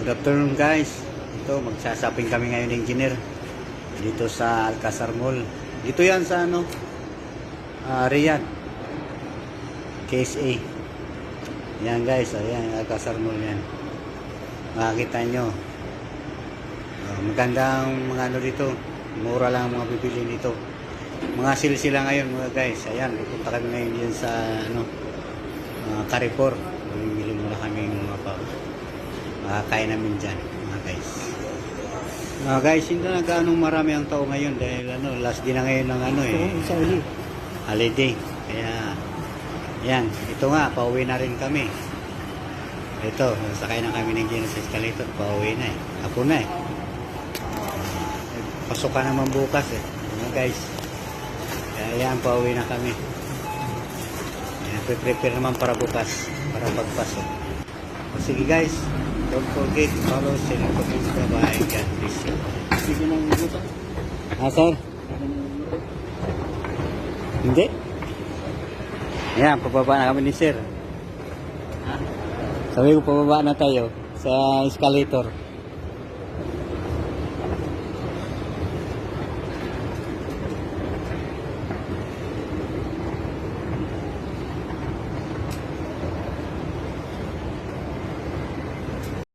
Good afternoon guys. Ito, magsasaping kami ngayon ng engineer dito sa Alcazar Mall. Dito yan sa Riyadh KSA. Yan guys, ayan Alcazar Mall yan. Makikita nyo. Magandang mga dito. Mura lang ang mga bibili dito. Mga sila ngayon mga guys. Ayan, pupunta kami ngayon yan sa Carrefour. Bibili muna kami ng mga makakain namin dyan mga guys. Guys, hindi na gaanong marami ang tao ngayon dahil last din na ngayon ng holiday. Kaya yan, ito nga, pauwi na rin kami. Ito, sakay na kami ng Gino sa escalator, pauwi na Ako na pasok ka naman bukas mga guys. Kaya yan, pauwi na kami. Prepare naman para bukas, para pagpasok. Sige guys, don't forget to follow, share, and comment. Bye, God bless you. Sir? Hindi? Ayan, pababa na kami ni sir. Sabi ko pababa na tayo sa escalator.